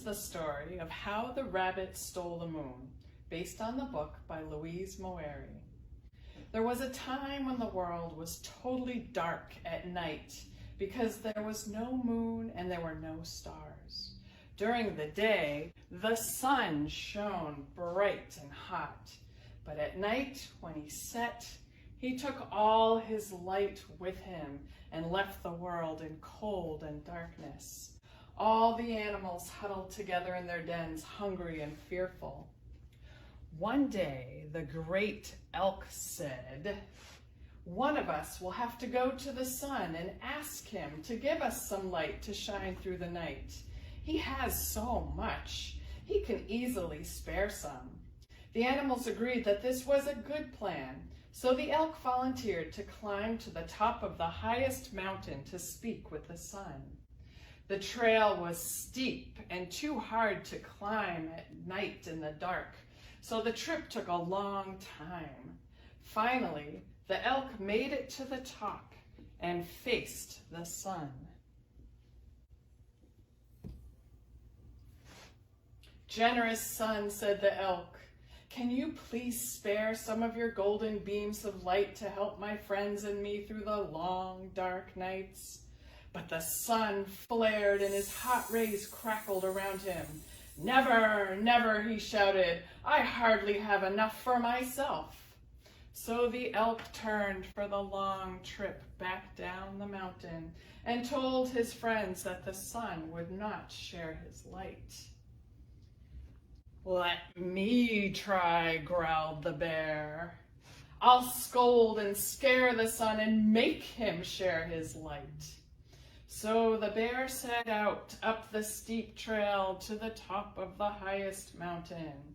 the story of How the Rabbit Stole the Moon, based on the book by Louise Moeri. There was a time when the world was totally dark at night because there was no moon and there were no stars. During the day, the sun shone bright and hot, but at night, when he set, he took all his light with him and left the world in cold and darkness. All the animals huddled together in their dens, hungry and fearful. One day, the great elk said, "One of us will have to go to the sun and ask him to give us some light to shine through the night. He has so much, he can easily spare some." The animals agreed that this was a good plan, so the elk volunteered to climb to the top of the highest mountain to speak with the sun. The trail was steep and too hard to climb at night in the dark, so the trip took a long time. Finally, the elk made it to the top and faced the sun. "Generous sun," said the elk, "can you please spare some of your golden beams of light to help my friends and me through the long, dark nights?" But the sun flared and his hot rays crackled around him. "Never, never," he shouted. "I hardly have enough for myself." So the elk turned for the long trip back down the mountain and told his friends that the sun would not share his light. "Let me try," growled the bear. "I'll scold and scare the sun and make him share his light." So the bear set out up the steep trail to the top of the highest mountain.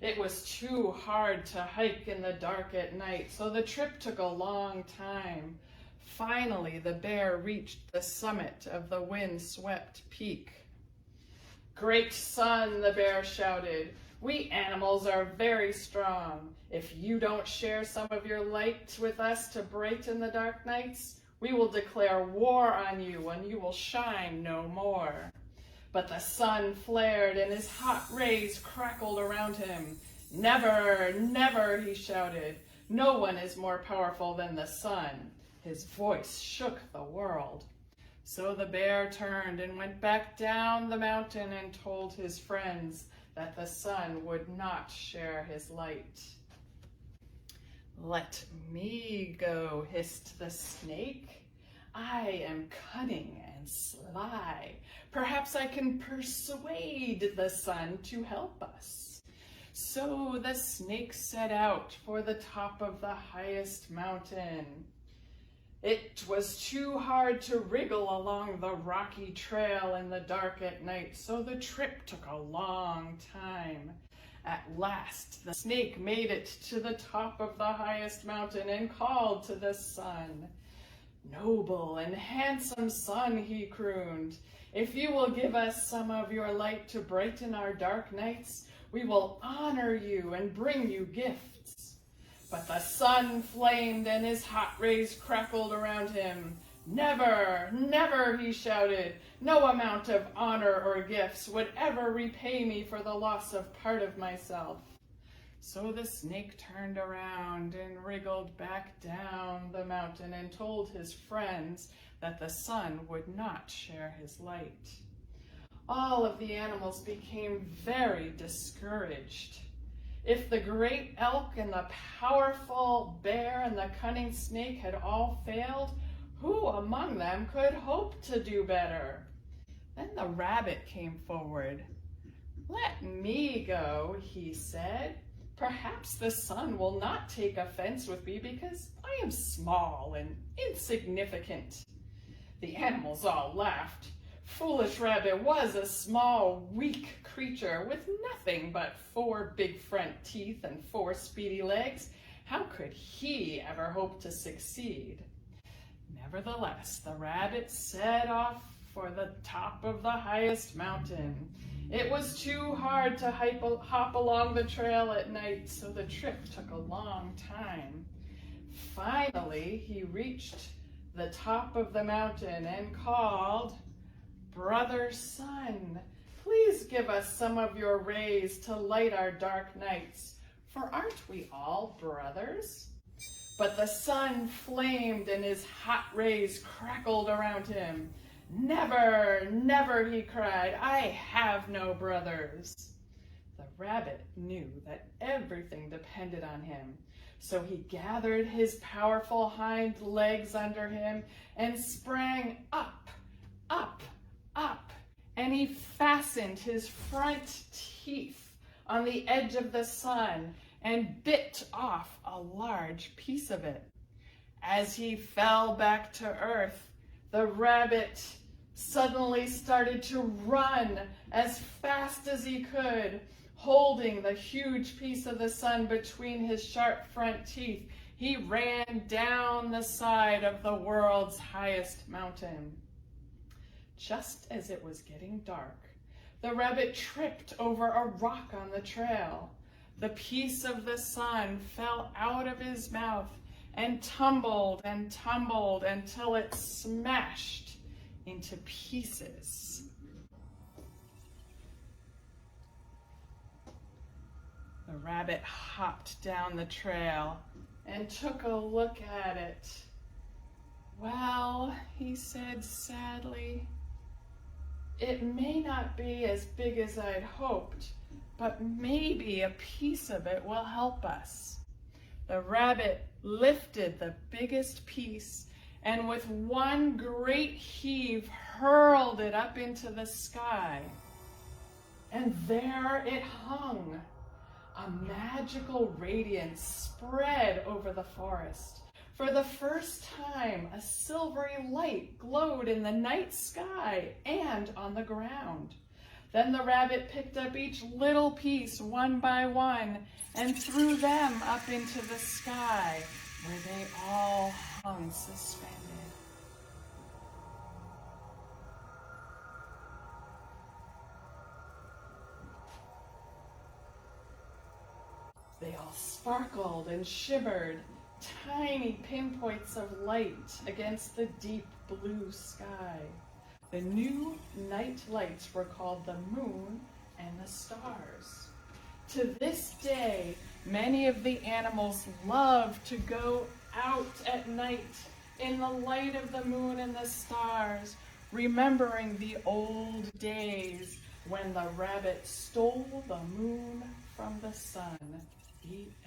It was too hard to hike in the dark at night, so the trip took a long time. Finally, the bear reached the summit of the wind-swept peak. "Great sun," the bear shouted, "we animals are very strong. If you don't share some of your light with us to brighten the dark nights, we will declare war on you and you will shine no more." But the sun flared and his hot rays crackled around him. "Never, never," he shouted. "No one is more powerful than the sun." His voice shook the world. So the bear turned and went back down the mountain and told his friends that the sun would not share his light. "Let me go," hissed the snake. "I am cunning and sly. Perhaps I can persuade the sun to help us." So the snake set out for the top of the highest mountain. It was too hard to wriggle along the rocky trail in the dark at night, so the trip took a long time. At last, the snake made it to the top of the highest mountain and called to the sun. "Noble and handsome sun," he crooned, "if you will give us some of your light to brighten our dark nights, we will honor you and bring you gifts." But the sun flamed and his hot rays crackled around him. "Never, never," he shouted. "No amount of honor or gifts would ever repay me for the loss of part of myself." So the snake turned around and wriggled back down the mountain and told his friends that the sun would not share his light. All of the animals became very discouraged. If the great elk and the powerful bear and the cunning snake had all failed, who among them could hope to do better? Then the rabbit came forward. "Let me go," he said. "Perhaps the sun will not take offense with me because I am small and insignificant." The animals all laughed. Foolish Rabbit was a small, weak creature with nothing but 4 big front teeth and 4 speedy legs. How could he ever hope to succeed? Nevertheless, the rabbit set off for the top of the highest mountain. It was too hard to hop along the trail at night, so the trip took a long time. Finally, he reached the top of the mountain and called, "Brother sun, please please give us some of your rays to light our dark nights, for aren't we all brothers? But the sun flamed and his hot rays crackled around him. Never, never, he cried, I have no brothers. The rabbit knew that everything depended on him, so he gathered his powerful hind legs under him and sprang up, up, up, and he fastened his front teeth on the edge of the sun and bit off a large piece of it. As he fell back to earth, the rabbit suddenly started to run as fast as he could, holding the huge piece of the sun between his sharp front teeth. He ran down the side of the world's highest mountain. Just as it was getting dark, the rabbit tripped over a rock on the trail. The piece of the sun fell out of his mouth and tumbled until it smashed into pieces. The rabbit hopped down the trail and took a look at it. Well, he said sadly, it may not be as big as I'd hoped, but maybe a piece of it will help us. The rabbit lifted the biggest piece and with one great heave hurled it up into the sky. And there it hung. A magical radiance spread over the forest. For the first time, a silvery light glowed in the night sky and on the ground. Then the rabbit picked up each little piece one by one and threw them up into the sky, where they all hung suspended. They all sparkled and shimmered, tiny pinpoints of light against the deep blue sky. The new night lights were called the moon and the stars. To this day, many of the animals love to go out at night in the light of the moon and the stars, remembering the old days when the rabbit stole the moon from the sun. The end.